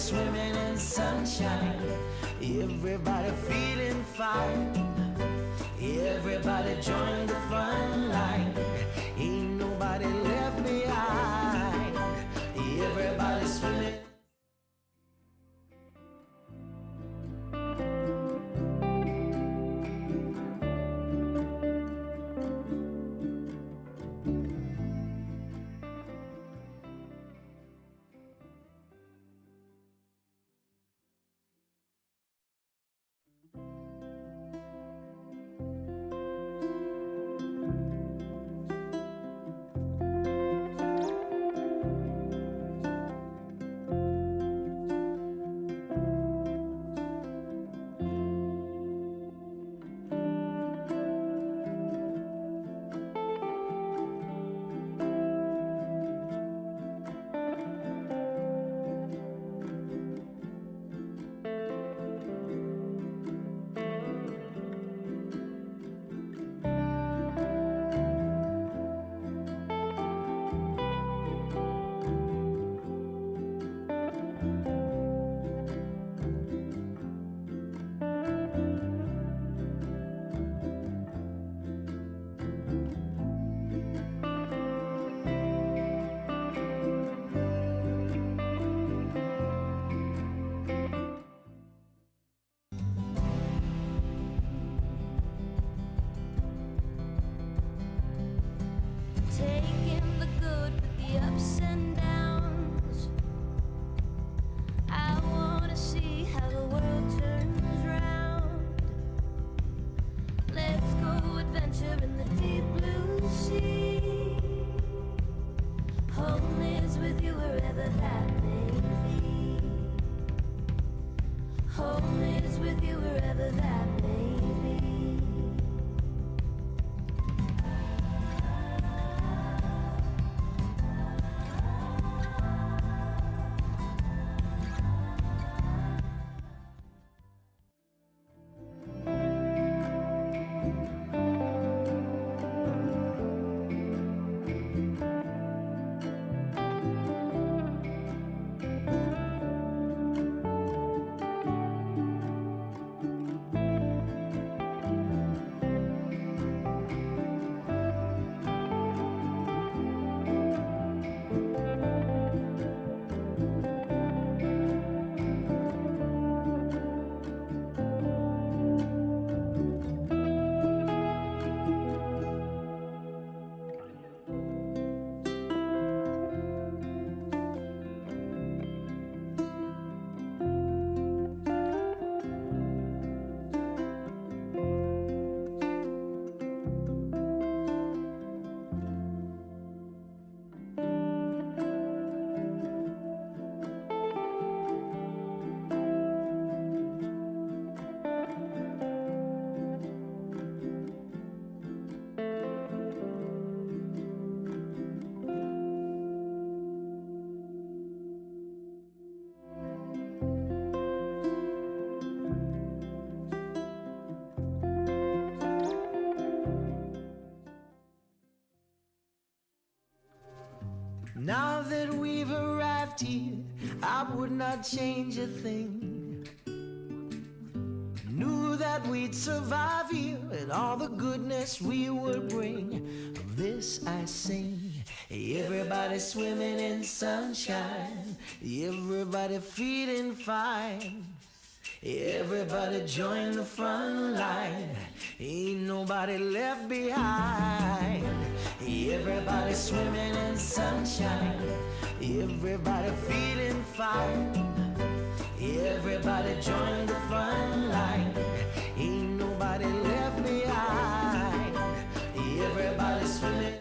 swimming in sunshine. Everybody feeling fine. Everybody join the fun line. Ain't nobody left behind. Everybody swimming. Taking the good with the ups and downs. I wanna see how the world turns round. Let's go adventure in the deep blue sea. Home is with you wherever that may be. Home is with you wherever that may be. Now that we've arrived here, I would not change a thing. Knew that we'd survive here and all the goodness we would bring. Of this I sing. Everybody swimming in sunshine. Everybody feeling fine. Everybody join the front line. Ain't nobody left behind. Everybody swimming in sunshine. Everybody feeling fine. Everybody join the front line. Ain't nobody left behind. Everybody swimming.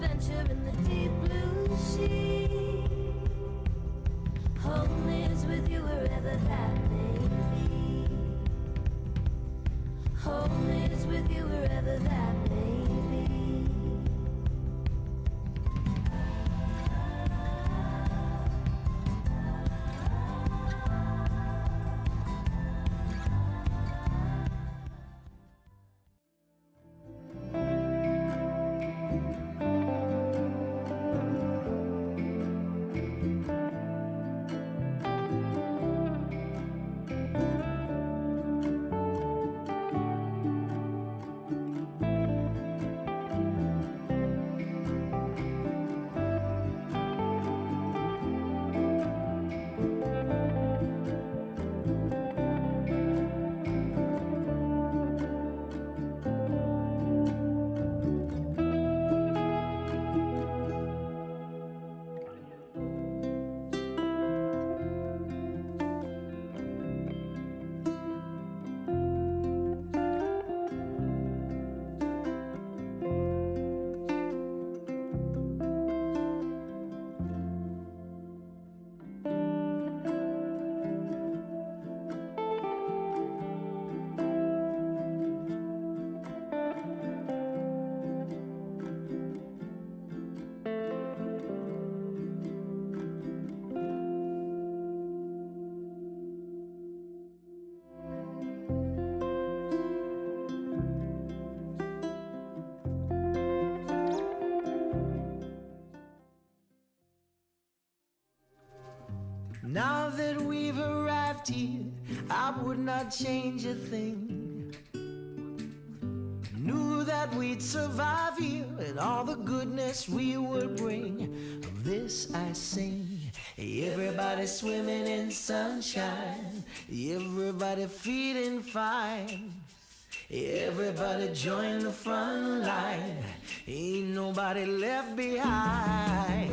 adventure in the deep blue sea. Home is with you wherever that may be. Home is with you wherever that may be. Now that we've arrived here, I would not change a thing. Knew that we'd survive here and all the goodness we would bring. Of this I sing. Everybody swimming in sunshine, everybody feeling fine. Everybody join the front line, ain't nobody left behind.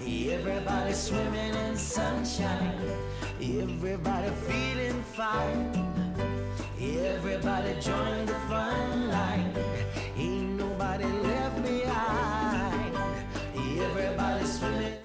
Everybody swimming in sunshine, everybody feeling fine. Everybody join the front line, ain't nobody left behind. Everybody swimming.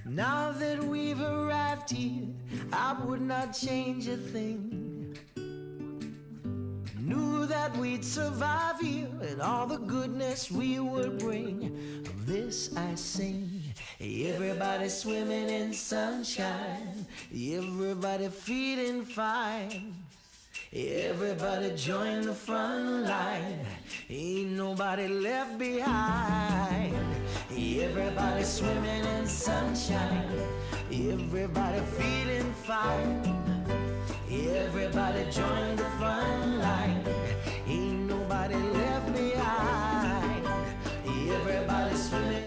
Now that we've arrived here, I would not change a thing. Knew that we'd survive here and all the goodness we would bring. Of this I sing. Everybody swimming in sunshine, everybody feeling fine. Everybody join the front line, ain't nobody left behind. Everybody swimming in sunshine, everybody feeling fine. Everybody join the front line, ain't nobody left behind. Everybody swimming.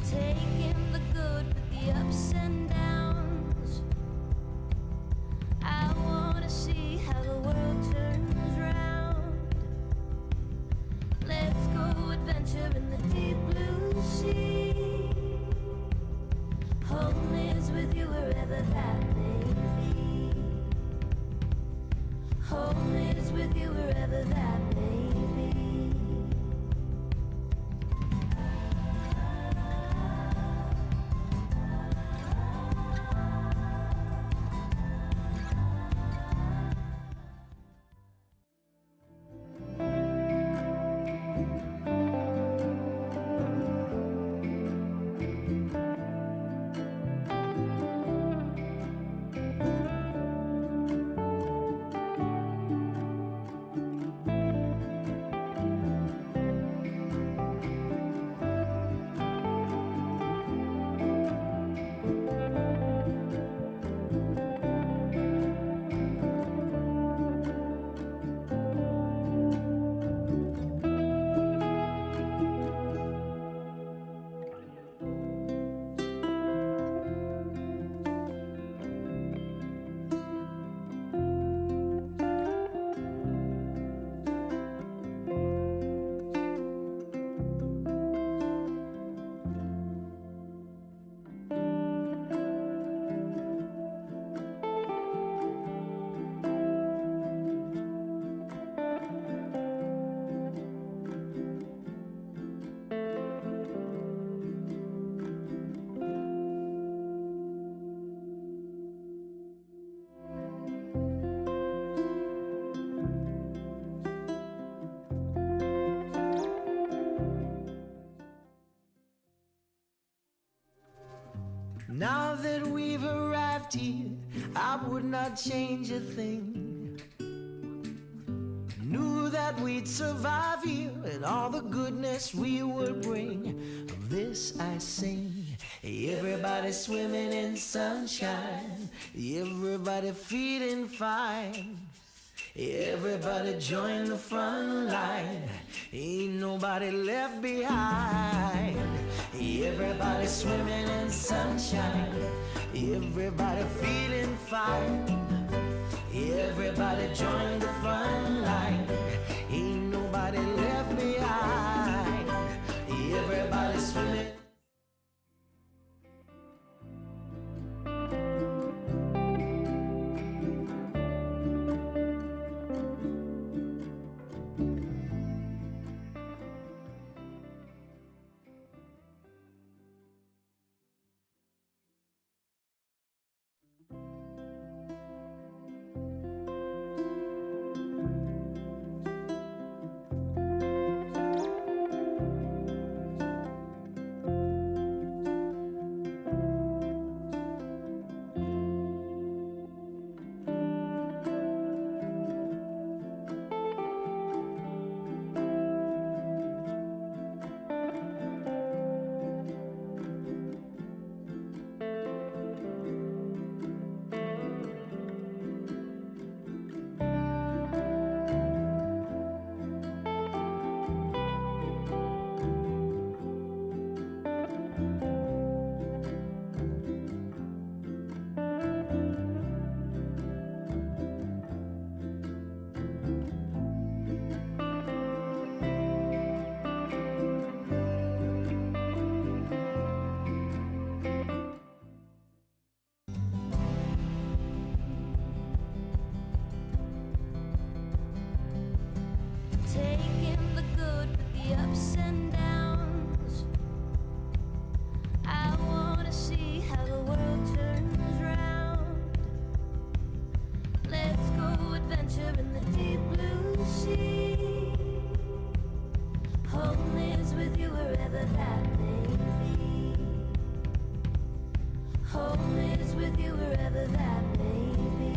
Taking the good with the ups and downs. I wanna see how the world turns round. Let's go adventure in the deep blue sea. Home is with you wherever that may be. Home is with you wherever that may be. Now that we've arrived here, I would not change a thing. Knew that we'd survive here and all the goodness we would bring. Of this I sing. Everybody swimming in sunshine, everybody feeling fine. Everybody join the front line, ain't nobody left behind. Everybody swimming in sunshine, everybody feeling fine. Everybody join the front line, ain't nobody left behind. Everybody swimming. adventure in the deep blue sea. Home is with you wherever that may be. Home is with you wherever that may be.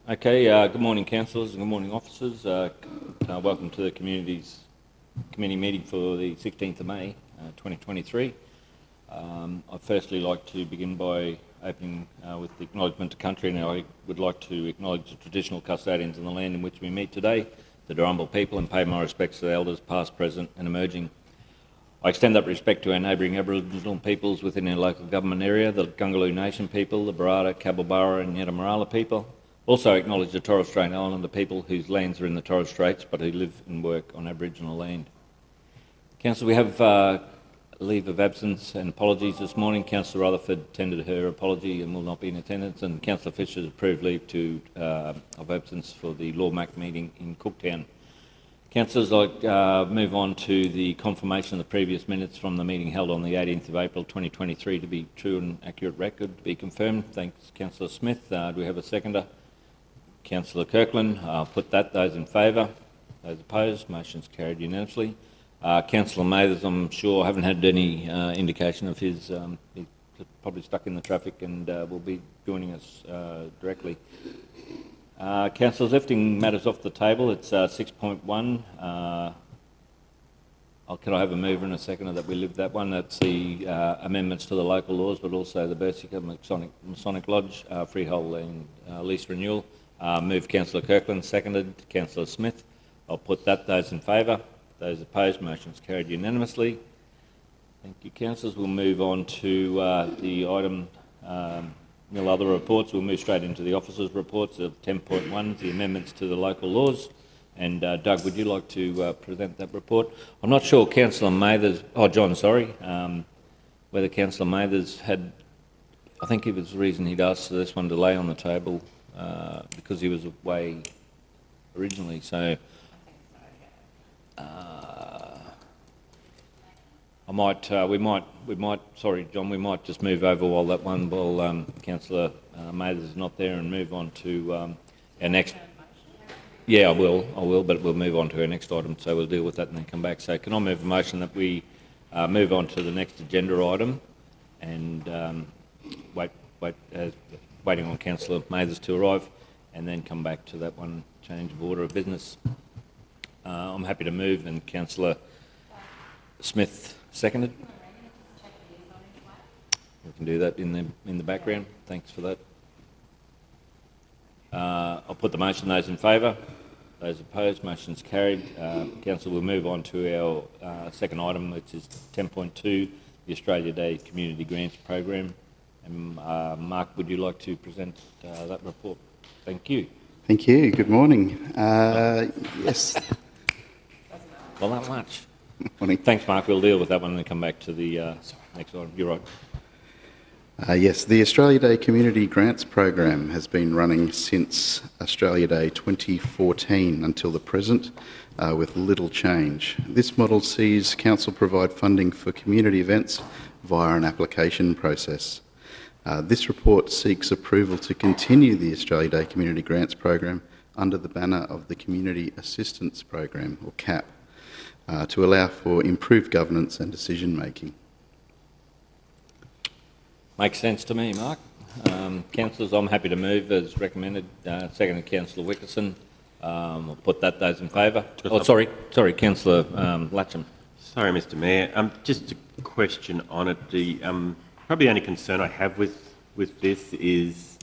Okay, good morning councillors and good morning officers. Welcome to the committee meeting for the 16th of May 2023. I'd firstly like to begin by opening with the acknowledgement to country, and I would like to acknowledge the traditional custodians of the land in which we meet today, the Darumbal people, and pay my respects to the elders past, present and emerging. I extend that respect to our neighbouring Aboriginal peoples within our local government area, the Gungaloo Nation people, the Barada, Cabelbarra and Yetamarala people. Also acknowledge the Torres Strait Islander people whose lands are in the Torres Straits but who live and work on Aboriginal land. Council, we have a leave of absence and apologies this morning. Councillor Rutherford tendered her apology and will not be in attendance, and Councillor Fisher has approved leave of absence for the LawMac meeting in Cooktown. Councillors, I move on to the confirmation of the previous minutes from the meeting held on the 18th of April 2023 to be true and accurate record, to be confirmed. Thanks, Councillor Smith. Do we have a seconder? Councillor Kirkland. I'll put that. Those in favour? Those opposed? Motion's carried unanimously. Councillor Mathers, I'm sure, I haven't had any indication of his, he's probably stuck in the traffic and will be joining us directly. Councillors, lifting matters off the table, it's 6.1. Can I have a mover and a seconder that we lift that one? That's the amendments to the local laws, but also the Bersica Masonic Lodge freehold and lease renewal. Move Councillor Kirkland, seconded Councillor Smith. I'll put that. Those in favour? Those opposed? Motion's carried unanimously. Thank you, councillors. We'll move on to the item, nil other reports. We'll move straight into the officers' reports of 10.1, the amendments to the local laws. And Doug, would you like to present that report? I'm not sure Councillor Mathers, John, sorry, whether Councillor Mathers had, I think it was the reason he'd asked for this one to lay on the table because he was away originally. So we might, sorry John, we might just move over while that one, while Councillor Mathers is not there, and move on to our next. Yeah, I will, but we'll move on to our next item, so we'll deal with that and then come back. So can I move a motion that we move on to the next agenda item and waiting on Councillor Mathers to arrive, and then come back to that one change of order of business. I'm happy to move, and Councillor Smith seconded. We can do that in the background. Thanks for that. I'll put the motion. Those in favour? Those opposed? Motion's carried. Council, we'll move on to our second item, which is 10.2, the Australia Day Community Grants Program. And Mark, would you like to present that report? Thank you. Thank you. Good morning. Yes. Well, not much. Morning. Thanks, Mark. We'll deal with that one and then come back to the next item. You're right. Yes, the Australia Day Community Grants Program has been running since Australia Day 2014 until the present, with little change. This model sees council provide funding for community events via an application process. This report seeks approval to continue the Australia Day Community Grants Program under the banner of the Community Assistance Program, or CAP, to allow for improved governance and decision making. Makes sense to me, Mark. Councillors, I'm happy to move as recommended. Seconded Councillor Wickerson. I'll put those in favour. Oh, sorry, Councillor Latcham. Sorry, Mr. Mayor. Just a question on it. The probably only concern I have with this is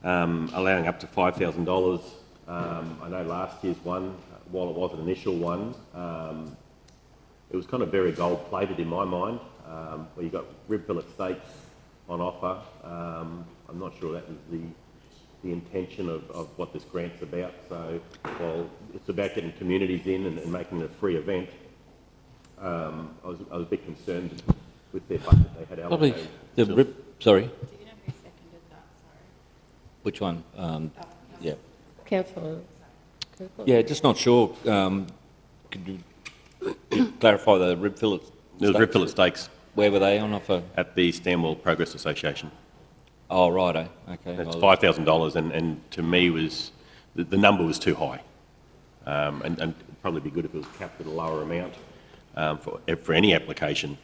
allowing up to $5,000. I know last year's one, while it was an initial one, it was kind of very gold-plated in my mind, where you got rib fillet steaks on offer. I'm not sure that was the intention of what this grant's about. So, while it's about getting communities in and making it a free event, I was a bit concerned with their budget they had allocated. Probably the rib. Sorry. Do you know who seconded that? Sorry. Which one? Yeah. Councillor. Yeah, just not sure. Could you clarify the rib fillet? There was rib fillet steaks Where were they on offer? at the Stanwell Progress Association. Oh, righto. Okay. It's Well, $5,000, and to me was the number was too high, and it'd probably be good if it was capped at a lower amount for any application.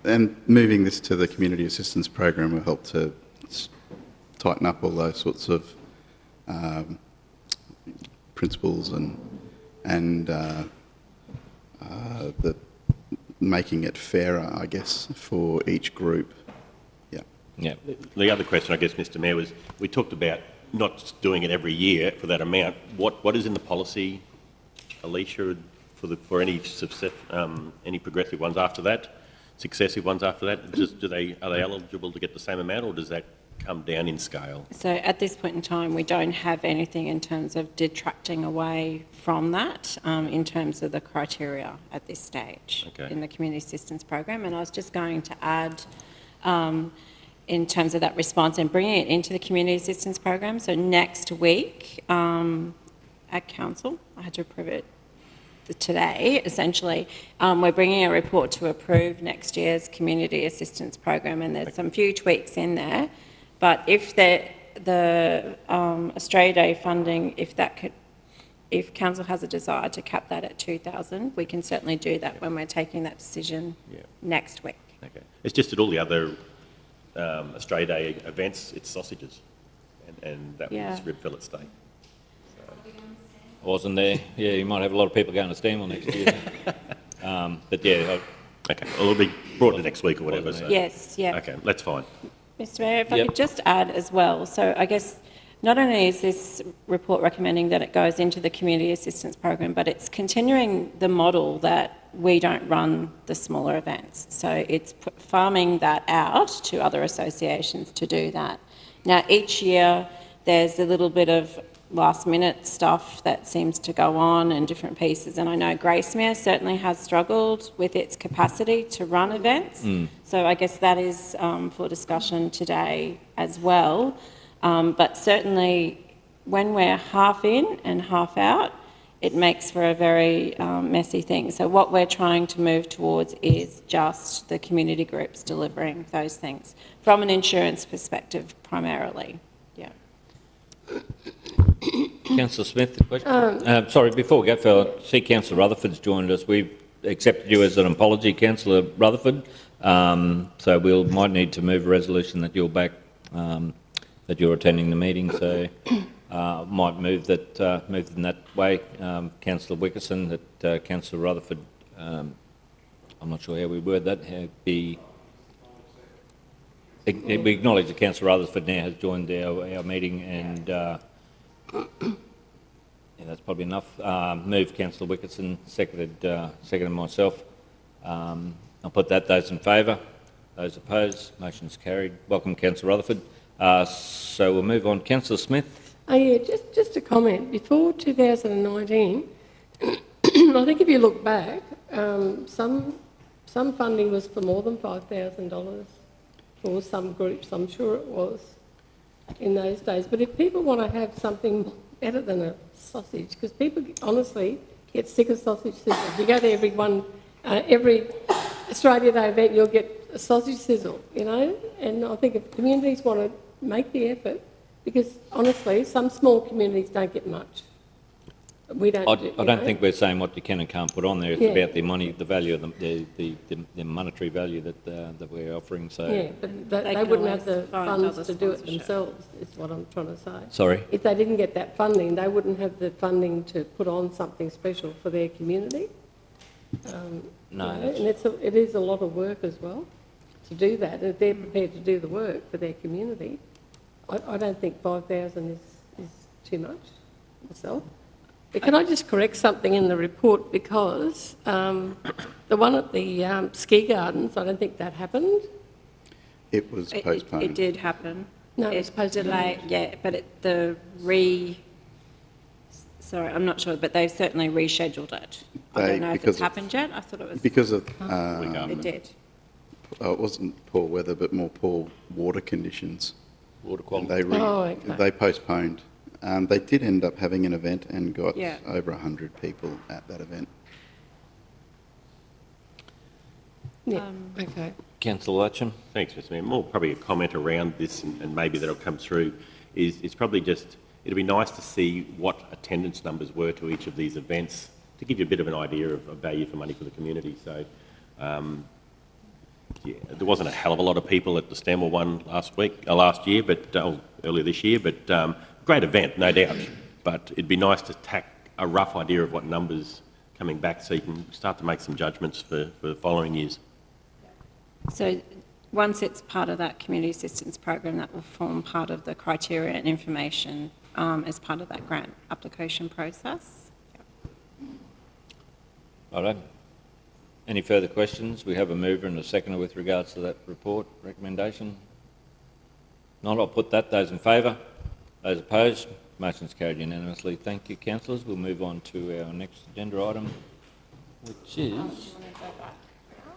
And moving this to the Community Assistance Program will help to tighten up all those sorts of principles and the making it fairer, I guess, for each group. Yeah. yeah. The other question, I guess, Mr. Mayor, was we talked about not just doing it every year for that amount. What is in the policy, Alicia, for any progressive ones after that, successive ones after that? Are they eligible to get the same amount, or does that come down in scale? So at this point in time, we don't have anything in terms of detracting away from that in terms of the criteria at this stage in the Community Assistance Program. And I was just going to add in terms of that response and bringing it into the Community Assistance Program. So next week at Council, I had to approve it today, essentially, we're bringing a report to approve next year's Community Assistance Program, and there's some few tweaks in there. But if the Australia Day funding, if Council has a desire to cap that at 2,000, we can certainly do that when we're taking that decision next week. Okay. It's just at all the other Australia Day events, it's sausages, and that was rib fillet steak. I wasn't there. Yeah, you might have a lot of people going to Stanwell next year. But yeah. Okay, well, it'll be brought to next week or whatever. So. Yes, yeah. Okay, that's fine. Mr. Mayor, if I could just add as well, so I guess not only is this report recommending that it goes into the Community Assistance Program, but it's continuing the model that we don't run the smaller events. So it's farming that out to other associations to do that. Now, each year there's a little bit of last-minute stuff that seems to go on and different pieces, and I know Gracemere certainly has struggled with its capacity to run events, so I guess that is for discussion today as well. But certainly when we're half in and half out, it makes for a very messy thing. So what we're trying to move towards is just the community groups delivering those things from an insurance perspective primarily. Yeah. Councillor Smith, the question? Sorry, before we go further, I see Councillor Rutherford's joined us. We've accepted you as an apology, Councillor Rutherford. So we might need to move a resolution that you're back, that you're attending the meeting. So might move that in that way. Councillor Wickerson, that Councillor Rutherford. I'm not sure how we word that. We acknowledge that Councillor Rutherford now has joined our meeting, and that's probably enough. Moved Councillor Wickerson, seconded myself. I'll put those in favour. Those opposed, motion's carried. Welcome, Councillor Rutherford. So we'll move on. Councillor Smith. Yeah, just a comment. Before 2019, I think if you look back, some funding was for more than $5,000 for some groups. I'm sure it was in those days. But if people want to have something better than a sausage, because people honestly get sick of sausage sizzles. You go to every Australia Day event, you'll get a sausage sizzle, you know, and I think if communities want to make the effort, because honestly, some small communities don't get much. We don't. I you don't know. think we're saying what you can and can't put on there. It's Yeah. about the money, the value of the monetary value that we're offering. So, Yeah, but they can wouldn't have always the find funds other to do it sponsorship. themselves, is what I'm trying to say. sorry. If they didn't get that funding, they wouldn't have the funding to put on something special for their community. No, You know, that's- and it is a lot of work as well to do that. And if they're prepared to do the work for their community, I don't think 5,000 is too much myself. But can I just correct something in the report, because the one at the ski gardens, I don't think that happened. It was It postponed. did happen. No, it was postponed. Delayed, yeah, but sorry, I'm not sure, but they've certainly rescheduled it. I They- don't know if because it's of- happened yet. I thought it was, Because of, it did. it wasn't poor weather, but more poor water conditions. Water And quality. Okay. they postponed. They did end up having an event and got Yeah. over 100 people at that event. Yeah, okay. Councillor Latcham. Thanks, Mr Mayor. More probably a comment around this, and maybe that'll come through, is it's probably just, it'd be nice to see what attendance numbers were to each of these events, to give you a bit of an idea of value for money for the community. So, yeah, there wasn't a hell of a lot of people at the Stanmore one last year, but earlier this year, but great event, no doubt. But it'd be nice to tack a rough idea of what numbers coming back, so you can start to make some judgments for the following years. So once it's part of that community assistance program, that will form part of the criteria and information as part of that grant application process. Righto. Any further questions? We have a mover and a seconder with regards to that report recommendation. Not, I'll put that. Those in favour? Those opposed? Motion's carried unanimously. Thank you, councillors. We'll move on to our next agenda item, which is...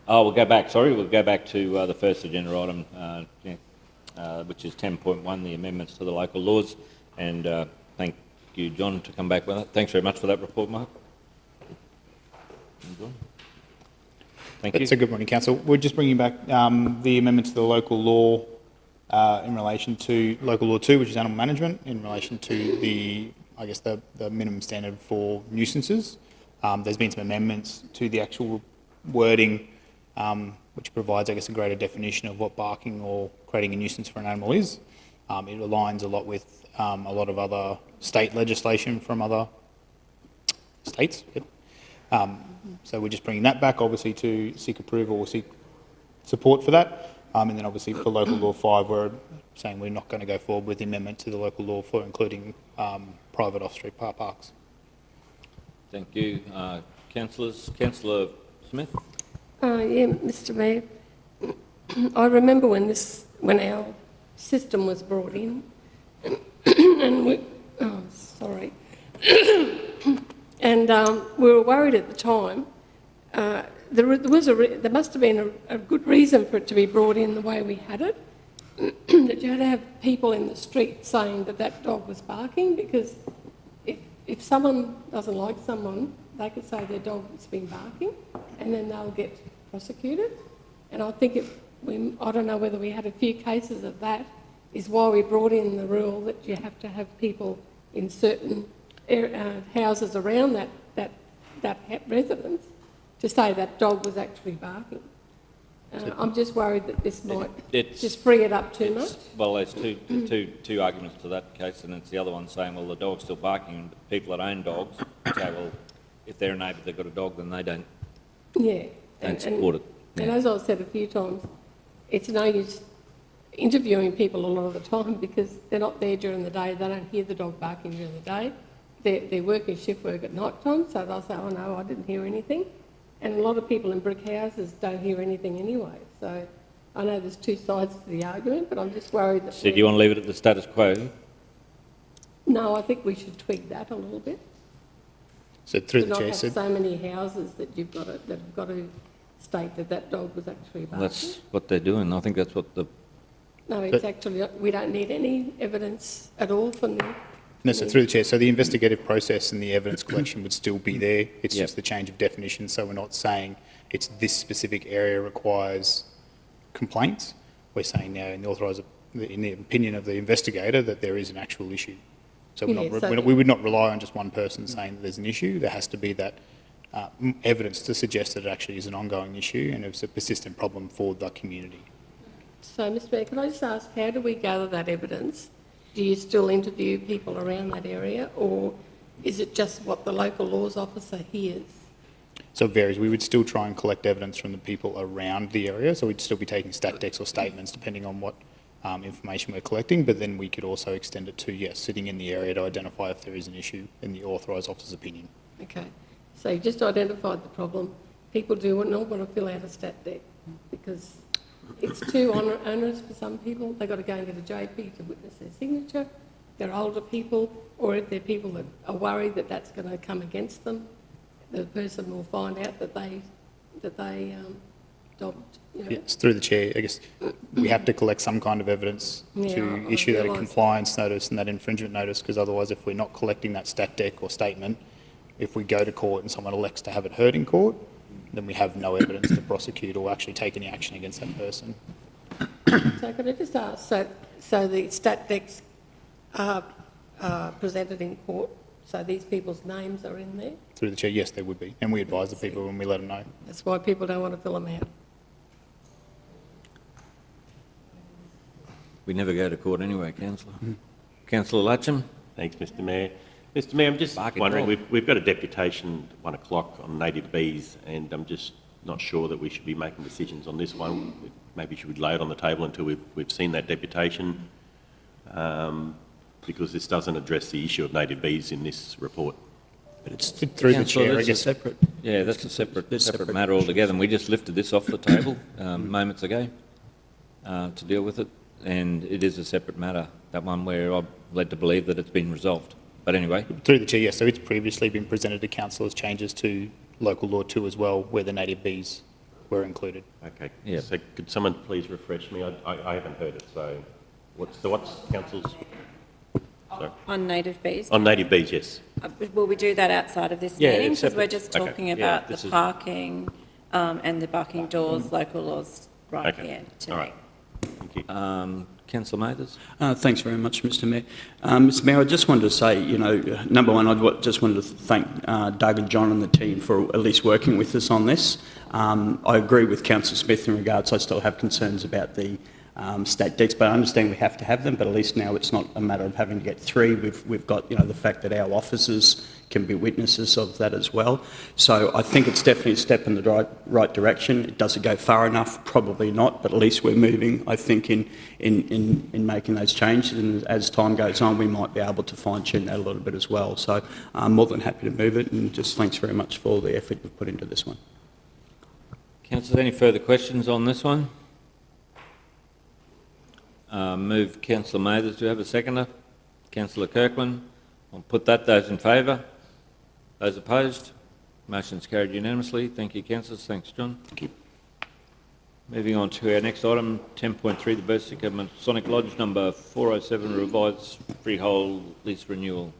Oh, we'll go back, sorry. We'll go back to the first agenda item, which is 10.1, the amendments to the local laws. And thank you, John, to come back with that. Thanks very much for that report, Mark. Thank you. So good morning, Council. We're just bringing back the amendments to the local law in relation to Local Law 2, which is animal management, in relation to the minimum standard for nuisances. There's been some amendments to the actual wording, which provides, a greater definition of what barking or creating a nuisance for an animal is. It aligns a lot with a lot of other state legislation from other states. Yep. So we're just bringing that back, obviously, to seek approval or seek support for that. And then obviously for Local Law 5, we're saying we're not going to go forward with the amendment to the local law for including private off-street car parks. Thank you. Councillors. Councillor Smith? Yeah, Mr Mayor, I remember when our system was brought in, and we were worried at the time. There must have been a good reason for it to be brought in the way we had it, that you had to have people in the street saying that dog was barking, because if someone doesn't like someone, they could say their dog has been barking, and then they'll get prosecuted. And I think I don't know whether we had a few cases of that, is why we brought in the rule that you have to have people in certain houses around that residence to say that dog was actually barking. I'm just worried that this might just free it up too much. Well, there's two arguments to that case, and it's the other one saying, well, the dog's still barking, and people that own dogs say, well, if they're a neighbour, they've got a dog, then they don't support it. And as I've said a few times, it's no use interviewing people a lot of the time, because they're not there during the day, they don't hear the dog barking during the day. They're working shift work at night time, so they'll say, oh no, I didn't hear anything. And a lot of people in brick houses don't hear anything anyway. So I know there's two sides to the argument, but I'm just worried that... So do you want to leave it at the status quo? No, I think we should tweak that a little bit. So through To the not chair, have so so many houses that have got to state that dog was actually barking. That's what they're doing. I think that's what the... No, it's actually, we don't need any evidence at all from them. no, so through the chair, so the investigative process and the evidence collection would still be there. It's Yep. just the change of definition. So we're not saying it's this specific area requires complaints. We're saying now in the opinion of the investigator that there is an actual issue. So we would not rely on just one person saying that there's an issue. There has to be that evidence to suggest that it actually is an ongoing issue and it's a persistent problem for the community. So, Mr Mayor, can I just ask, how do we gather that evidence? Do you still interview people around that area, or is it just what the local laws officer hears? So it varies. We would still try and collect evidence from the people around the area, so we'd still be taking stat decks or statements depending on what information we're collecting, but then we could also extend it to, yes, sitting in the area to identify if there is an issue in the authorised officer's opinion. Okay, so you just identified the problem. People do not want to fill out a stat deck because it's too onerous for some people. They've got to go and get a JP to witness their signature. They're older people, or if they're people that are worried that that's going to come against them, the person will find out that they dobbed. You know. Yes, through the chair, I guess we have to collect some kind of evidence to issue that compliance notice and that infringement notice, because otherwise if we're not collecting that stat deck or statement, if we go to court and someone elects to have it heard in court, then we have no evidence to prosecute or actually take any action against that person. So could I just ask, so the stat decks are presented in court, so these people's names are in there? Through the chair, yes, there would be, and we advise the people when we let them know. That's why people don't want to fill them out. We never go to court anyway, Councillor. Councillor Latcham? Thanks, Mr Mayor. Mr Mayor, I'm just Barking wondering, dog. we've got a deputation at 1 o'clock on native bees, and I'm just not sure that we should be making decisions on this one. Maybe should we lay it on the table until we've seen that deputation, because this doesn't address the issue of native bees in this report. But it's through the Councillor, chair, I that's a guess. separate. Yeah, that's a separate matter altogether, and we just lifted this off the table moments ago to deal with it, and it is a separate matter, that one where I'm led to believe that it's been resolved. But anyway. Through the chair, yes. So it's previously been presented to council as changes to local law 2 as well, where the native bees were included. Okay. Yeah. So could someone please refresh me? I haven't heard it. So what's council's? Sorry. On native bees? On native bees, yes. Will we do that outside of this Yeah, meeting? it's Because we're separate. just Okay. talking Yeah, about this the is- parking and the barking doors, local laws right Okay. here All tonight. right. Thank you. Councillor Mathers? Thanks very much, Mr Mayor. Mr Mayor, I just wanted to say, number one, just wanted to thank Doug and John and the team for at least working with us on this. I agree with Councillor Smith in regards, I still have concerns about the stat decks, but I understand we have to have them, but at least now it's not a matter of having to get 3. We've got, the fact that our officers can be witnesses of that as well. So I think it's definitely a step in the right direction. Does it go far enough? Probably not, but at least we're moving, I think, in making those changes, and as time goes on, we might be able to fine-tune that a little bit as well. So I'm more than happy to move it, and just thanks very much for all the effort you've put into this one. Councillor, any further questions on this one? Move Councillor Mathers. Do you have a seconder? Councillor Kirkland. I'll put that. Those in favour? Those opposed? Motion's carried unanimously. Thank you, councillors. Thanks, John. Thank you. Moving on to our next item, 10.3, the Berserker Masonic Lodge number 407, revised freehold lease renewal.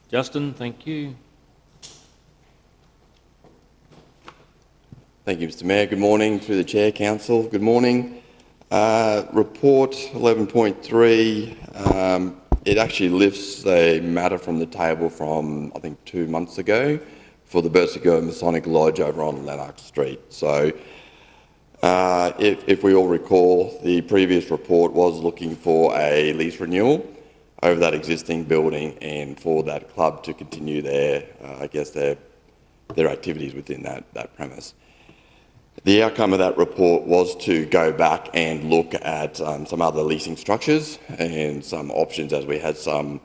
Justin, thank you. Thank you, Mr Mayor. Good morning. Through the Chair, Council. Good morning. Report 11.3, it actually lifts a matter from the table from, I think, 2 months ago for the Berserker Masonic Lodge over on Lennox Street. So if we all recall, the previous report was looking for a lease renewal over that existing building and for that club to continue their, their activities within that premise. The outcome of that report was to go back and look at some other leasing structures and some options, as we had some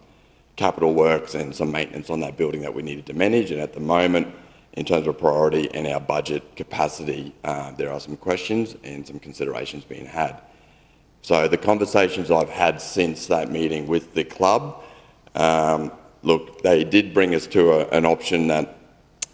capital works and some maintenance on that building that we needed to manage. And at the moment, in terms of priority and our budget capacity, there are some questions and some considerations being had. So the conversations I've had since that meeting with the club, look, they did bring us to an option that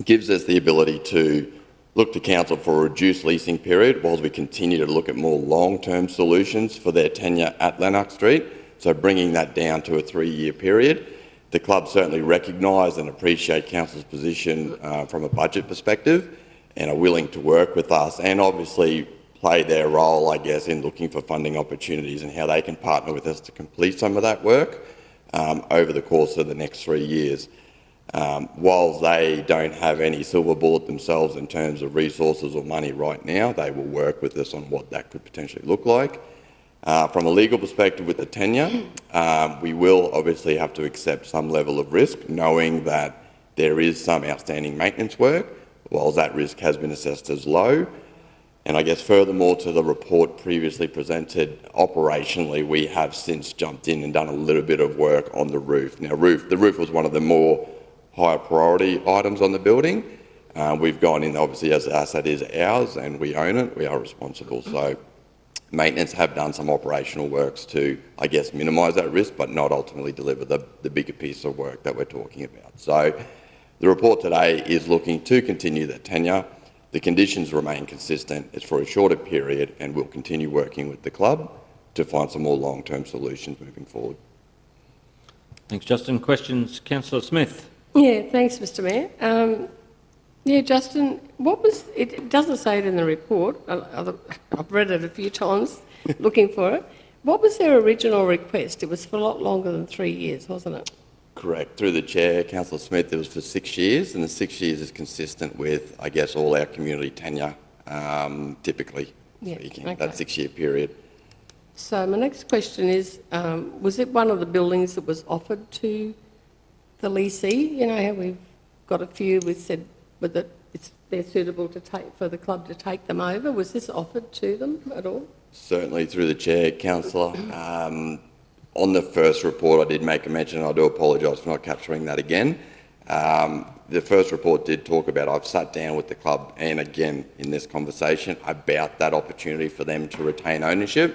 gives us the ability to look to council for a reduced leasing period whilst we continue to look at more long-term solutions for their tenure at Lennox Street, so bringing that down to a 3-year period. The club certainly recognise and appreciate council's position from a budget perspective and are willing to work with us and obviously play their role, I guess, in looking for funding opportunities and how they can partner with us to complete some of that work over the course of the next 3 years. Whilst they don't have any silver bullet themselves in terms of resources or money right now, they will work with us on what that could potentially look like. From a legal perspective with the tenure, we will obviously have to accept some level of risk, knowing that there is some outstanding maintenance work, whilst that risk has been assessed as low. And I guess furthermore to the report previously presented, operationally we have since jumped in and done a little bit of work on the roof. Now the roof was one of the more higher priority items on the building. We've gone in obviously as the asset is ours and we own it, we are responsible. So maintenance have done some operational works to, I guess, minimise that risk, but not ultimately deliver the bigger piece of work that we're talking about. So the report today is looking to continue that tenure. The conditions remain consistent. It's for a shorter period and we'll continue working with the club to find some more long-term solutions moving forward. Thanks, Justin. Questions? Councillor Smith. Yeah, thanks, Mr Mayor. Yeah, Justin, what was, it doesn't say it in the report, I've read it a few times looking for it. What was their original request? It was for a lot longer than 3 years, wasn't it? Correct. Through the Chair, Councillor Smith, it was for 6 years, and the 6 years is consistent with, I guess, all our community tenure, typically speaking, okay. that 6-year period. So my next question is, was it one of the buildings that was offered to the leasee? You know how we've got a few, we said whether they're suitable to take, for the club to take them over. Was this offered to them at all? Certainly through the Chair, Councillor. On the first report, I did make a mention, and I do apologise for not capturing that again. The first report did talk about, I've sat down with the club and again in this conversation about that opportunity for them to retain ownership.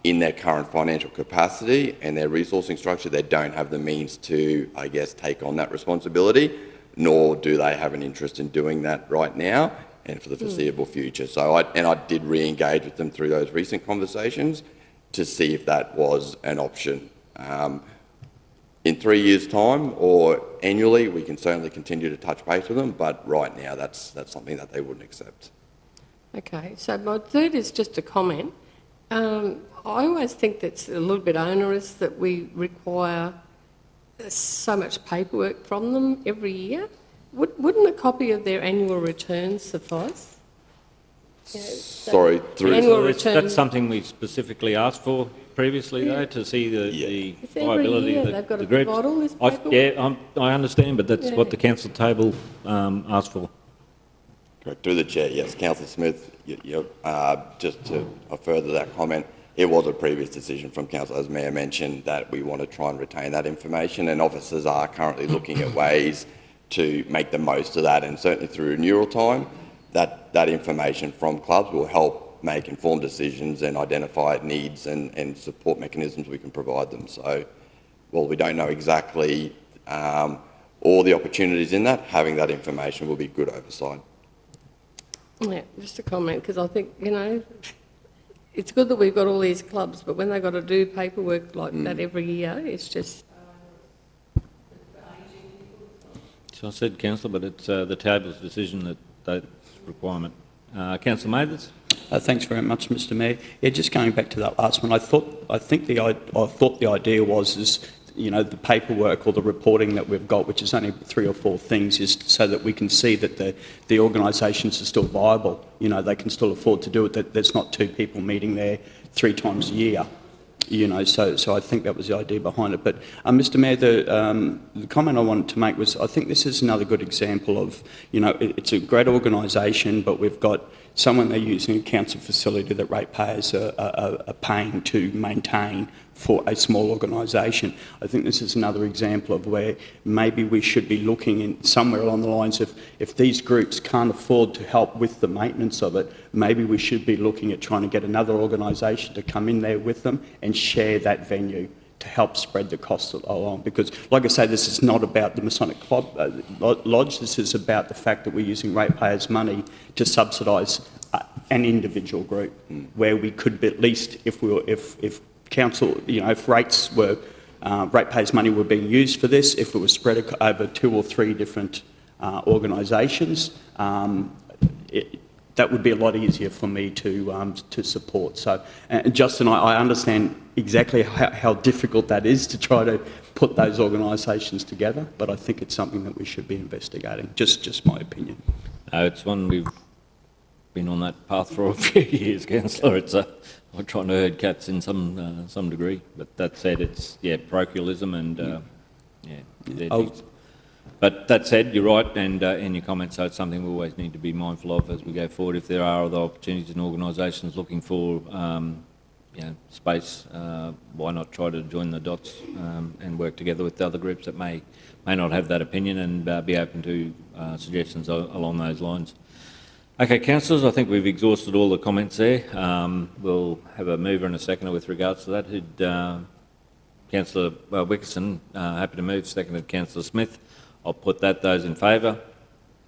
In their current financial capacity and their resourcing structure, they don't have the means to, I guess, take on that responsibility, nor do they have an interest in doing that right now and for the foreseeable future. So I did re-engage with them through those recent conversations to see if that was an option. In 3 years' time or annually, we can certainly continue to touch base with them, but right now that's something that they wouldn't accept. Okay, so my third is just a comment. I always think that's a little bit onerous that we require so much paperwork from them every year. Wouldn't a copy of their annual returns suffice? You know, Sorry, through... Annual So return. that's something we specifically asked for previously, though, to see the It's every viability year of they've got the to groups. provide all this paperwork. I understand, but that's what the council table asked for. Correct. Through the Chair, yes. Councillor Smith, just to further that comment, it was a previous decision from Council, as Mayor mentioned, that we want to try and retain that information, and officers are currently looking at ways to make the most of that, and certainly through renewal time, that information from clubs will help make informed decisions and identify needs and support mechanisms we can provide them. So, while we don't know exactly all the opportunities in that, having that information will be good oversight. Yeah, just a comment, because I think, you know, it's good that we've got all these clubs, but when they've got to do paperwork like that every year, it's just... So I said, Councillor, but it's the table's decision that's requirement. Councillor Mathers? Thanks very much, Mr Mayor. Yeah, just going back to that last one, I thought the idea was you know, the paperwork or the reporting that we've got, which is only 3 or 4 things, is so that we can see that the organisations are still viable. You know, they can still afford to do it, that there's not 2 people meeting there 3 times a year. You know, so I think that was the idea behind it. But Mr Mayor, the comment I wanted to make was, I think this is another good example of, you know, it's a great organisation, but we've got someone they're using a council facility that ratepayers are paying to maintain for a small organisation. I think this is another example of where maybe we should be looking in somewhere along the lines of, if these groups can't afford to help with the maintenance of it, maybe we should be looking at trying to get another organisation to come in there with them and share that venue to help spread the costs along. Because, like I say, this is not about the Masonic Club Lodge, this is about the fact that we're using ratepayers' money to subsidise an individual group, where we could be, at least if council, you know, if ratepayers' money were being used for this, if it was spread over 2 or 3 different organisations, that would be a lot easier for me to support. So, Justin, I understand exactly how difficult that is to try to put those organisations together, but I think it's something that we should be investigating. Just my opinion. No, it's one we've been on that path for a few years, Councillor. It's we're trying to herd cats in some degree, but that said, it's parochialism and But that said, you're right, and in your comments, so it's something we always need to be mindful of as we go forward. If there are other opportunities and organisations looking for space, why not try to join the dots and work together with the other groups that may not have that opinion and be open to suggestions along those lines. Okay, councillors, I think we've exhausted all the comments there. We'll have a mover and a seconder with regards to that. Councillor Wickerson, happy to move, seconded Councillor Smith. I'll put that. Those in favour?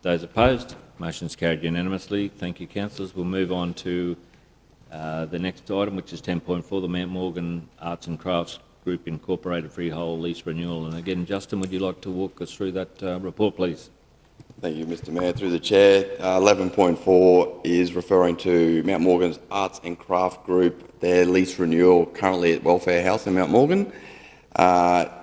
Those opposed? Motion's carried unanimously. Thank you, councillors. We'll move on to the next item, which is 10.4, the Mount Morgan Arts and Crafts Group Incorporated Freehold Lease Renewal. And again, Justin, would you like to walk us through that report, please? Thank you, Mr Mayor. Through the Chair, 11.4 is referring to Mount Morgan's Arts and Craft Group, their lease renewal currently at Welfare House in Mount Morgan.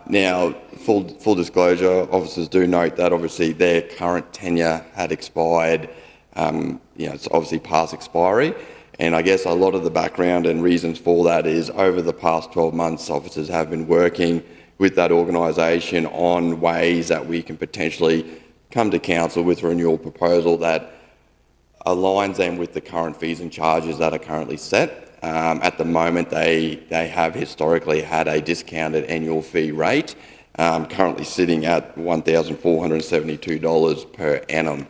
Now, full disclosure, officers do note that obviously their current tenure had expired. It's obviously past expiry. And I guess a lot of the background and reasons for that is over the past 12 months, officers have been working with that organisation on ways that we can potentially come to council with a renewal proposal that aligns them with the current fees and charges that are currently set. At the moment, they have historically had a discounted annual fee rate, currently sitting at $1,472 per annum.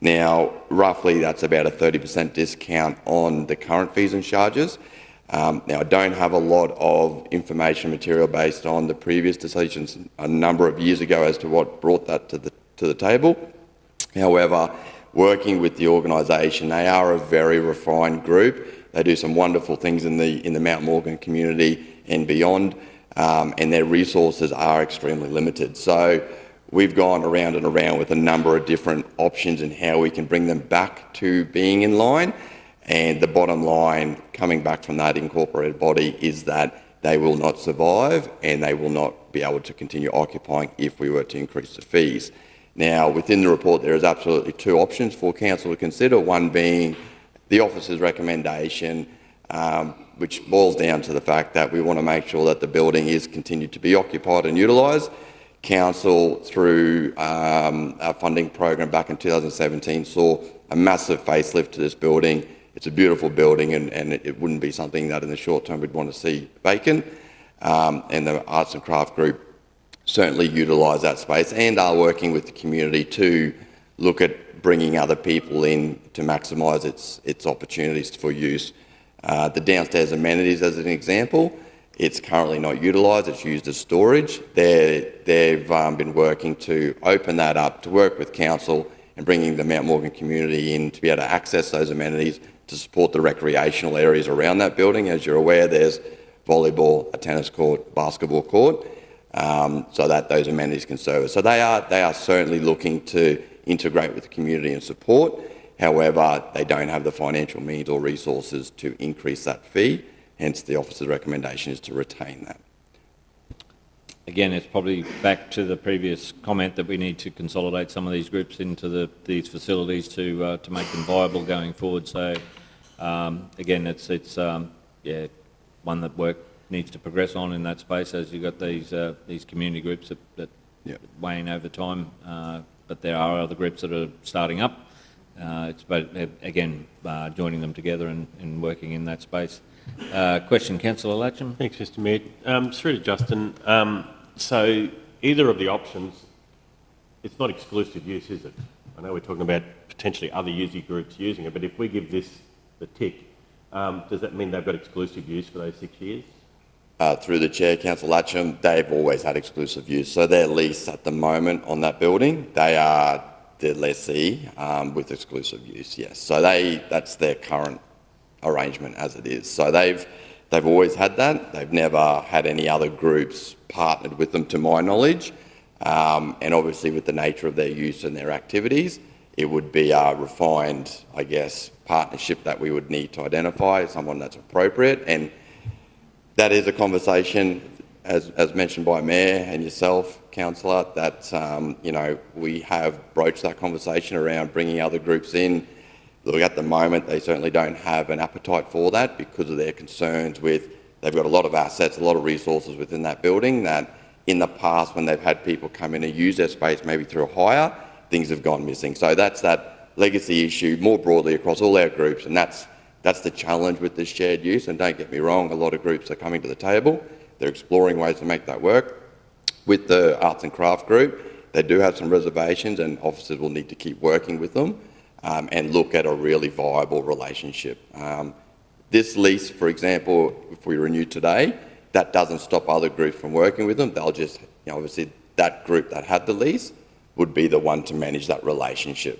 Now, roughly that's about a 30% discount on the current fees and charges. Now, I don't have a lot of information material based on the previous decisions a number of years ago as to what brought that to the table. However, working with the organisation, they are a very refined group. They do some wonderful things in the Mount Morgan community and beyond, and their resources are extremely limited. So we've gone around and around with a number of different options in how we can bring them back to being in line. And the bottom line coming back from that incorporated body is that they will not survive and they will not be able to continue occupying if we were to increase the fees. Now, within the report, there is absolutely two options for council to consider, one being the officer's recommendation, which boils down to the fact that we want to make sure that the building is continued to be occupied and utilised. Council, through our funding program back in 2017, saw a massive facelift to this building. It's a beautiful building and it wouldn't be something that in the short term we'd want to see vacant. And the Arts and Craft Group certainly utilise that space and are working with the community to look at bringing other people in to maximise its opportunities for use. The downstairs amenities, as an example, it's currently not utilised, it's used as storage. They've been working to open that up, to work with council and bringing the Mount Morgan community in to be able to access those amenities to support the recreational areas around that building. As you're aware, there's volleyball, a tennis court, basketball court, so that those amenities can service. So they are certainly looking to integrate with the community and support. However, they don't have the financial means or resources to increase that fee. Hence, the officer's recommendation is to retain that. Again, it's probably back to the previous comment that we need to consolidate some of these groups into these facilities to make them viable going forward. So, again, it's one that work needs to progress on in that space as you've got these community groups that wane over time. But there are other groups that are starting up. It's about, again, joining them together and working in that space. Question, Councillor Latcham. Thanks, Mr Mayor. Through to Justin. So either of the options, it's not exclusive use, is it? I know we're talking about potentially other user groups using it, but if we give this the tick, does that mean they've got exclusive use for those 6 years? Through the Chair, Councillor Latcham, they've always had exclusive use. So their lease at the moment on that building, they are the lessee with exclusive use, yes. So that's their current arrangement as it is. So they've always had that. They've never had any other groups partnered with them, to my knowledge. And obviously with the nature of their use and their activities, it would be a refined, I guess, partnership that we would need to identify, someone that's appropriate. And that is a conversation, as mentioned by Mayor and yourself, Councillor, that, you know, we have broached that conversation around bringing other groups in. Look, at the moment, they certainly don't have an appetite for that because of their concerns with, they've got a lot of assets, a lot of resources within that building that in the past, when they've had people come in and use their space, maybe through a hire, things have gone missing. So that's that legacy issue more broadly across all our groups, and that's the challenge with this shared use. And don't get me wrong, a lot of groups are coming to the table. They're exploring ways to make that work. With the arts and craft group, they do have some reservations, and officers will need to keep working with them and look at a really viable relationship. This lease, for example, if we renew today, that doesn't stop other groups from working with them. They'll just, you know, obviously that group that had the lease would be the one to manage that relationship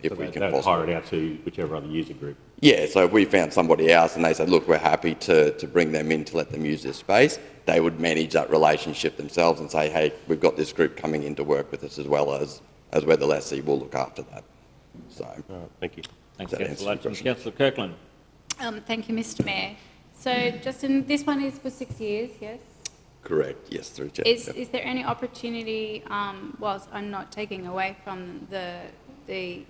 if we can possibly hire it out to whichever other user group. Yeah, so if we found somebody else and they said, look, we're happy to bring them in to let them use this space, they would manage that relationship themselves and say, hey, we've got this group coming in to work with us as well as where the lessee will look after that. So, Thank you. Thanks, Does that Councillor answer your Latcham. Councillor Kirkland. Thank you, Mr Mayor. So, Justin, this one is for 6 years, yes? correct, yes, through Chair. Is there any opportunity, whilst I'm not taking away from the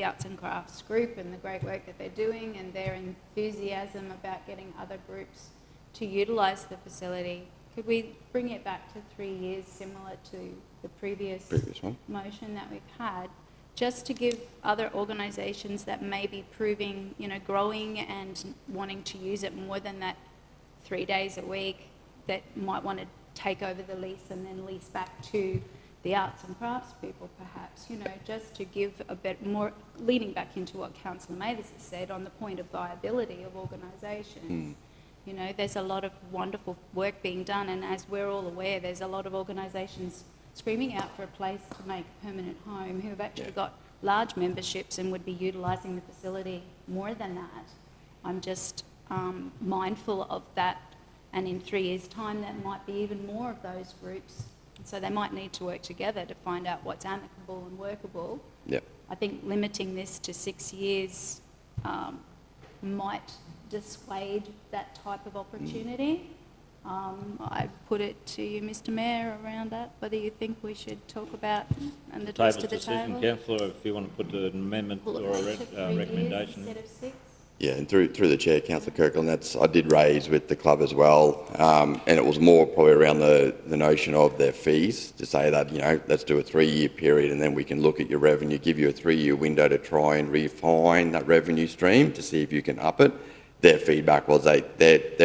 Arts and Crafts group and the great work that they're doing and their enthusiasm about getting other groups to utilise the facility, could we bring it back to 3 years, similar to the previous one? motion that we've had, just to give other organisations that may be proving, growing and wanting to use it more than that 3 days a week, that might want to take over the lease and then lease back to the arts and crafts people, perhaps, just to give a bit more, leading back into what Councillor Mathers has said on the point of viability of organisations. There's a lot of wonderful work being done, and as we're all aware, there's a lot of organisations screaming out for a place to make a permanent home who have actually got large memberships and would be utilising the facility more than that. I'm just mindful of that, and in 3 years' time that might be even more of those groups. So they might need to work together to find out what's amicable and workable. Yep. I think limiting this to 6 years might dissuade that type of opportunity. I put it to you, Mr Mayor, around that, whether you think we should talk about and the rest of the decision, table. Councillor, if you want to put an amendment Pull or it a back to 3 years recommendation. instead of 6. Yeah, and through the Chair, Councillor Kirkland, I did raise with the club as well, and it was more probably around the notion of their fees, to say that, let's do a 3-year period and then we can look at your revenue, give you a 3-year window to try and refine that revenue stream to see if you can up it. Their feedback was their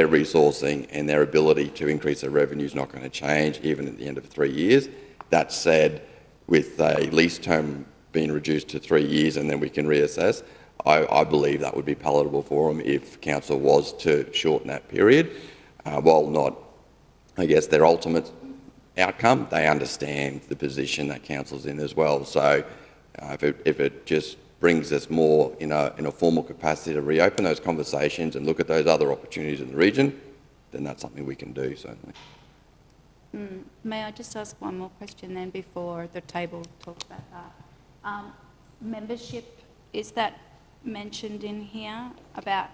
resourcing and their ability to increase their revenue is not going to change even at the end of 3 years. That said, with a lease term being reduced to 3 years and then we can reassess, I believe that would be palatable for them if council was to shorten that period. While not, I guess, their ultimate outcome, they understand the position that council's in as well. So if it just brings us more in a formal capacity to reopen those conversations and look at those other opportunities in the region, then that's something we can do, certainly. May I just ask one more question then before the table talks about that? Membership, is that mentioned in here about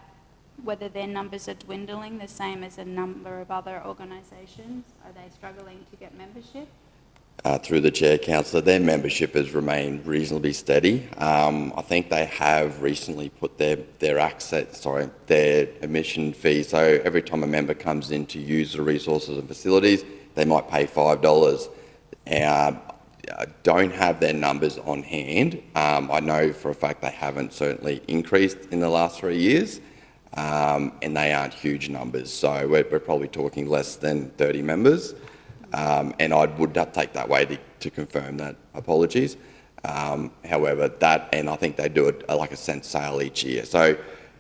whether their numbers are dwindling the same as a number of other organisations? Are they struggling to get membership? Through the Chair, Councillor, their membership has remained reasonably steady. I think they have recently put their admission fee. So every time a member comes in to use the resources and facilities, they might pay $5. I don't have their numbers on hand. I know for a fact they haven't certainly increased in the last 3 years, and they aren't huge numbers. So we're probably talking less than 30 members. And I would take that way to confirm that. Apologies. However, and I think they do it like a cent sale each year. So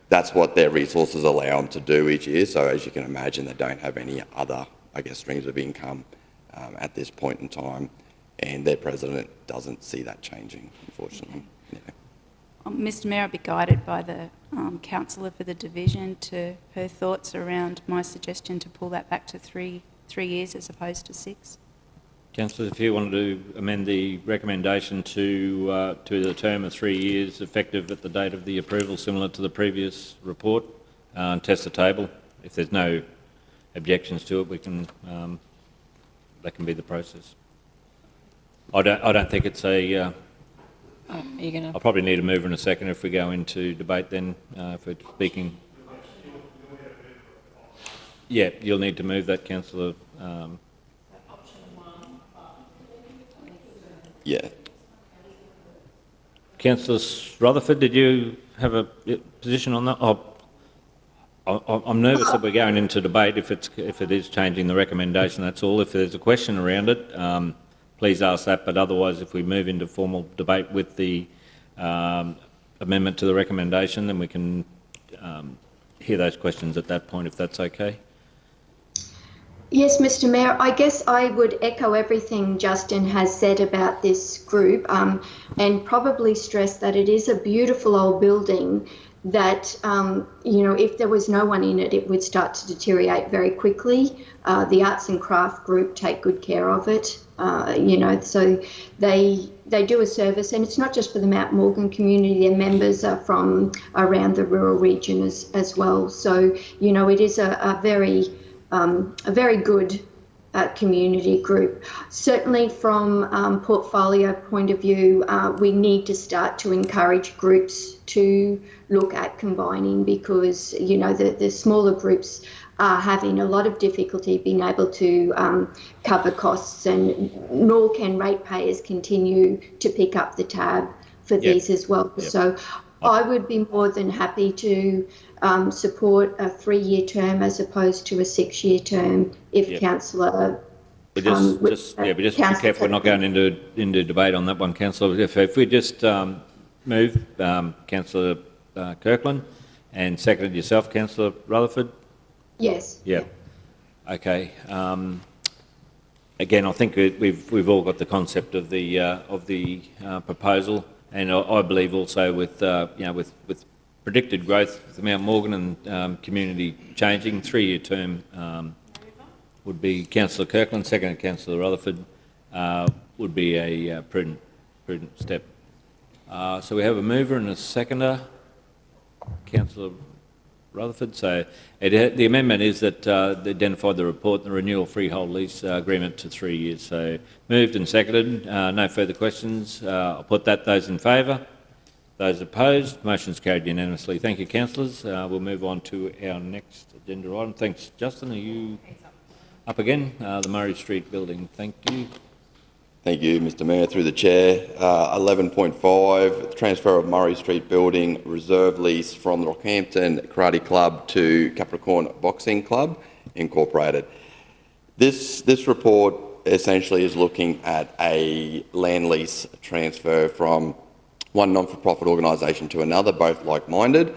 that's what their resources allow them to do each year. So as you can imagine, they don't have any other, streams of income at this point in time. And their president doesn't see that changing, unfortunately. Yeah. Mr Mayor, I'd be guided by the councillor for the division to her thoughts around my suggestion to pull that back to 3 years as opposed to 6. Councillors, if you wanted to amend the recommendation to the term of 3 years, effective at the date of the approval, similar to the previous report, and test the table. If there's no objections to it, we can that can be the process. I don't think it's a. Are you going to? I'll probably need a mover and a second if we go into debate. Then, if we're speaking. Yeah, you'll need to move that, Councillor. Yeah. Councillor Rutherford, did you have a position on that? I'm nervous that we're going into debate if it is changing the recommendation, that's all. If there's a question around it, please ask that, but otherwise if we move into formal debate with the amendment to the recommendation, then we can hear those questions at that point, if that's okay. Yes, Mr. Mayor, I guess I would echo everything Justin has said about this group and probably stress that it is a beautiful old building that, you know, if there was no one in it, it would start to deteriorate very quickly. The arts and craft group take good care of it, you know, so they do a service, and it's not just for the Mount Morgan community. Their members are from around the rural region as well. So, you know, it is a very good community group. Certainly from portfolio point of view, we need to start to encourage groups to look at combining, because, you know, the smaller groups are having a lot of difficulty being able to cover costs, and nor can ratepayers continue to pick up the tab for these as well. So I would be more than happy to support a 3-year term as opposed to a 6-year term if Councillor. But just be careful we're not going into debate on that one, Councillor. If we just move, Councillor Kirkland, and seconded yourself, Councillor Rutherford. Yes. Yeah. Okay. Again, I think we've all got the concept of the proposal, and I believe also with you know, with predicted growth of Mount Morgan and community changing, 3-year term would be Councillor Kirkland, seconded Councillor Rutherford, would be a prudent step. So we have a mover and a seconder, Councillor Rutherford. So the amendment is that they identified the report and the renewal freehold lease agreement to 3 years. So moved and seconded. No further questions. I'll put that. Those in favour? Those opposed? Motion's carried unanimously. Thank you, councillors. We'll move on to our next agenda item. Thanks, Justin. Are you up again? The Murray Street building. Thank you. Thank you, Mr. Mayor. Through the chair, 11.5, transfer of Murray Street building reserve lease from the Rockhampton Karate Club to Capricorn Boxing Club Incorporated. This report essentially is looking at a land lease transfer from one non-for-profit organisation to another, both like-minded.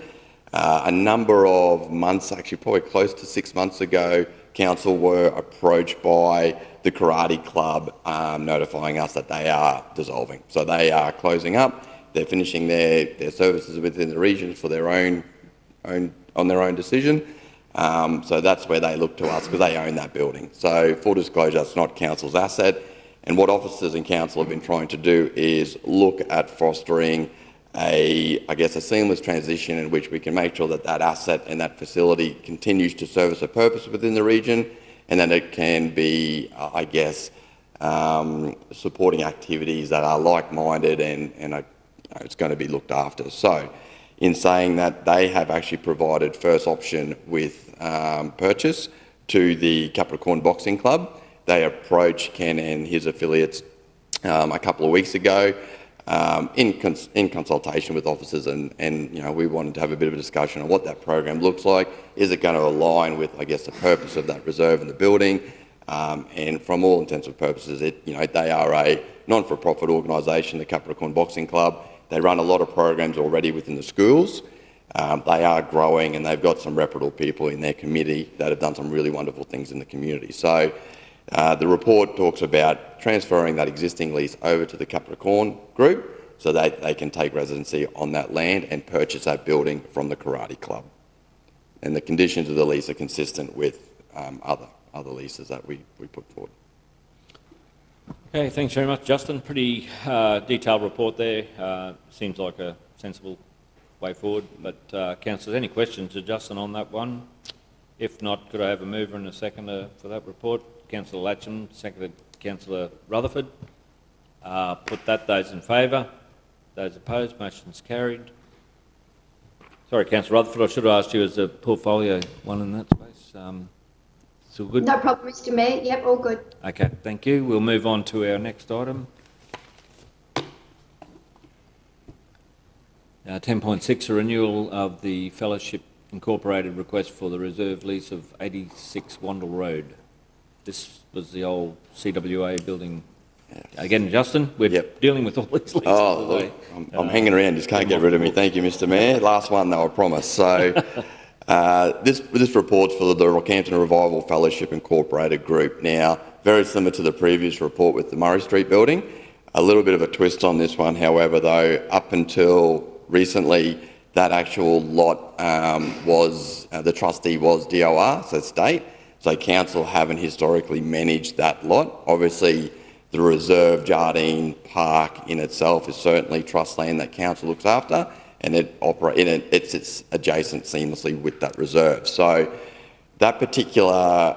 A number of months, actually probably close to 6 months ago, council were approached by the Karate Club notifying us that they are dissolving. So they are closing up. They're finishing their services within the region for their own decision. So that's where they look to us, because they own that building. So full disclosure, it's not council's asset. And what officers and council have been trying to do is look at fostering a seamless transition in which we can make sure that that asset and that facility continues to service a purpose within the region, and then it can be, supporting activities that are like-minded and it's going to be looked after. So in saying that, they have actually provided first option with purchase to the Capricorn Boxing Club. They approached Ken and his affiliates a couple of weeks ago in consultation with officers, and you know, we wanted to have a bit of a discussion on what that program looks like. Is it going to align with, I guess, the purpose of that reserve in the building? And from all intents and purposes, they are a non-for-profit organisation, the Capricorn Boxing Club. They run a lot of programs already within the schools. They are growing, and they've got some reputable people in their committee that have done some really wonderful things in the community. So the report talks about transferring that existing lease over to the Capricorn Group so that they can take residency on that land and purchase that building from the Karate Club. And the conditions of the lease are consistent with other leases that we put forward. Okay, thanks very much, Justin. Pretty detailed report there. Seems like a sensible way forward. But councillors, any questions to Justin on that one? If not, could I have a mover and a seconder for that report? Councillor Latcham, seconded Councillor Rutherford. Put that, those in favour. Those opposed, motion's carried. Sorry, Councillor Rutherford, I should have asked you as a portfolio one in that space. Still good? No problem, Mr. Mayor. Yep, all good. Okay, thank you. We'll move on to our next item. 10.6, a renewal of the Fellowship Incorporated request for the reserve lease of 86 Wandle Road. This was the old CWA building. Yes. Again, Justin, we're dealing with all these leases. Oh, look, I'm hanging around, just can't get rid of me. Thank you, Mr. Mayor. Last one, though, I promise. So this report's for the Rockhampton Revival Fellowship Incorporated Group. Now, very similar to the previous report with the Murray Street building. A little bit of a twist on this one, however, though, up until recently, that actual lot was, the trustee was DOR, so state. So council haven't historically managed that lot. Obviously, the reserve Jardine Park in itself is certainly trust land that council looks after, and it sits adjacent seamlessly with that reserve. So that particular,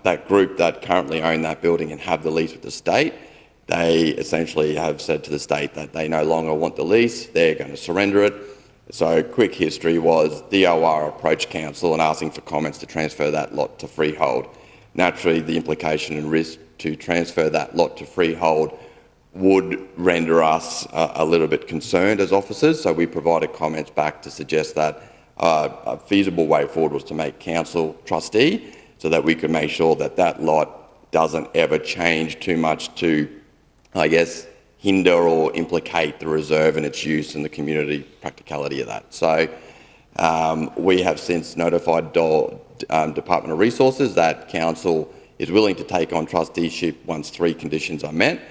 that group that currently own that building and have the lease with the state, they essentially have said to the state that they no longer want the lease, they're going to surrender it. So quick history was DOR approached council and asking for comments to transfer that lot to freehold. Naturally, the implication and risk to transfer that lot to freehold would render us a little bit concerned as officers, so we provided comments back to suggest that a feasible way forward was to make council trustee so that we could make sure that that lot doesn't ever change too much to, I guess, hinder or implicate the reserve and its use and the community practicality of that. So we have since notified Department of Resources that council is willing to take on trusteeship once 3 conditions are met.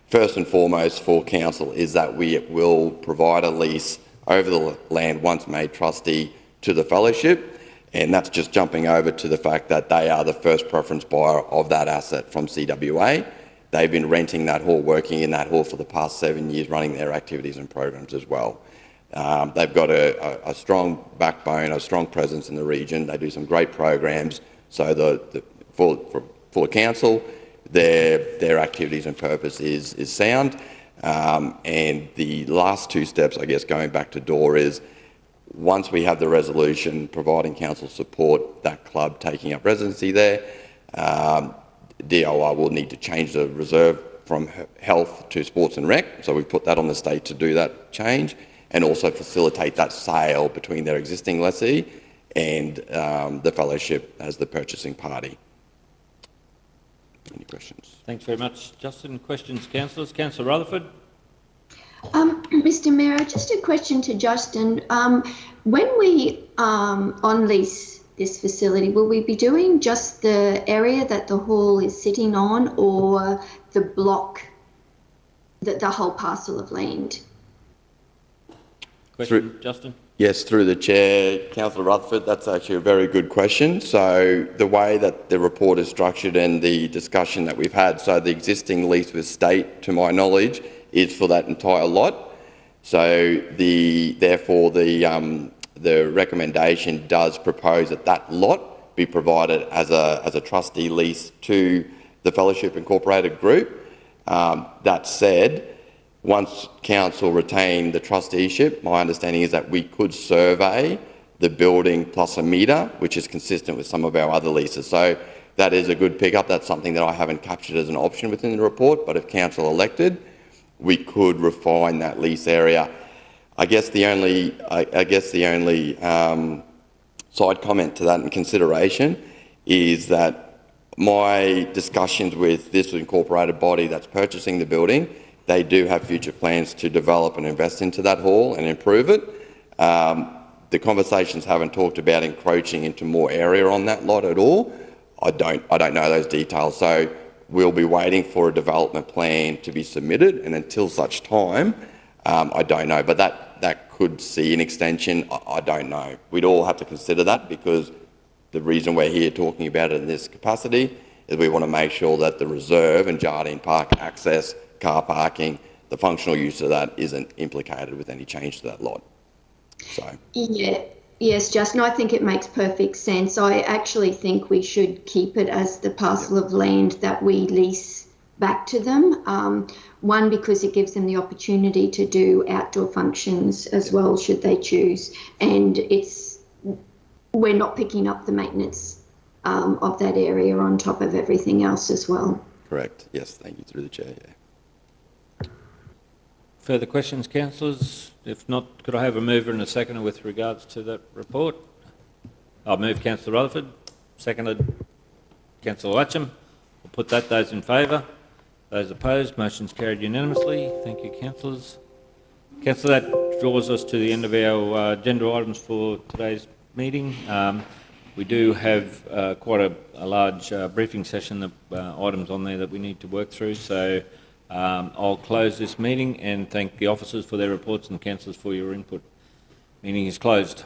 First and foremost for council is that we will provide a lease over the land once made trustee to the fellowship, and that's just jumping over to the fact that they are the first preference buyer of that asset from CWA. They've been renting that hall, working in that hall for the past 7 years, running their activities and programs as well. They've got a strong backbone, a strong presence in the region. They do some great programs. So for the council, their activities and purpose is sound. And the last 2 steps, I guess, going back to DOR is once we have the resolution providing council support, that club taking up residency there, DOR will need to change the reserve from health to sports and rec. So we've put that on the state to do that change and also facilitate that sale between their existing lessee and the fellowship as the purchasing party. Any questions? Thanks very much, Justin. Questions, councillors? Councillor Rutherford? Mr. Mayor, just a question to Justin. When we on lease this facility, will we be doing just the area that the hall is sitting on, or the block, the whole parcel of land? Question, Justin? Yes, through the chair, Councillor Rutherford, that's actually a very good question. So the way that the report is structured and the discussion that we've had, so the existing lease with state, to my knowledge, is for that entire lot. So therefore the recommendation does propose that that lot be provided as a trustee lease to the Fellowship Incorporated Group. That said, once council retain the trusteeship, my understanding is that we could survey the building plus a metre, which is consistent with some of our other leases. So that is a good pickup. That's something that I haven't captured as an option within the report, but if council elected, we could refine that lease area. I guess the only side comment to that and consideration is that my discussions with this incorporated body that's purchasing the building, they do have future plans to develop and invest into that hall and improve it. The conversations haven't talked about encroaching into more area on that lot at all. I don't know those details. So we'll be waiting for a development plan to be submitted, and until such time, I don't know. But that could see an extension. I don't know. We'd all have to consider that, because the reason we're here talking about it in this capacity is we want to make sure that the reserve and Jardine Park access, car parking, the functional use of that isn't implicated with any change to that lot. So. Yeah. Yes, Justin, I think it makes perfect sense. I actually think we should keep it as the parcel of land that we lease back to them. One, because it gives them the opportunity to do outdoor functions as well, should they choose. And we're not picking up the maintenance of that area on top of everything else as well. Correct. Yes, thank you, through the chair. Yeah. Further questions, councillors? If not, could I have a mover and a seconder with regards to that report? I'll move Councillor Rutherford, seconded Councillor Latcham. We'll put that. Those in favour? Those opposed? Motion's carried unanimously. Thank you, councillors. Councillor, that draws us to the end of our agenda items for today's meeting. We do have quite a large briefing session of items on there that we need to work through, so I'll close this meeting and thank the officers for their reports and councillors for your input. Meeting is closed.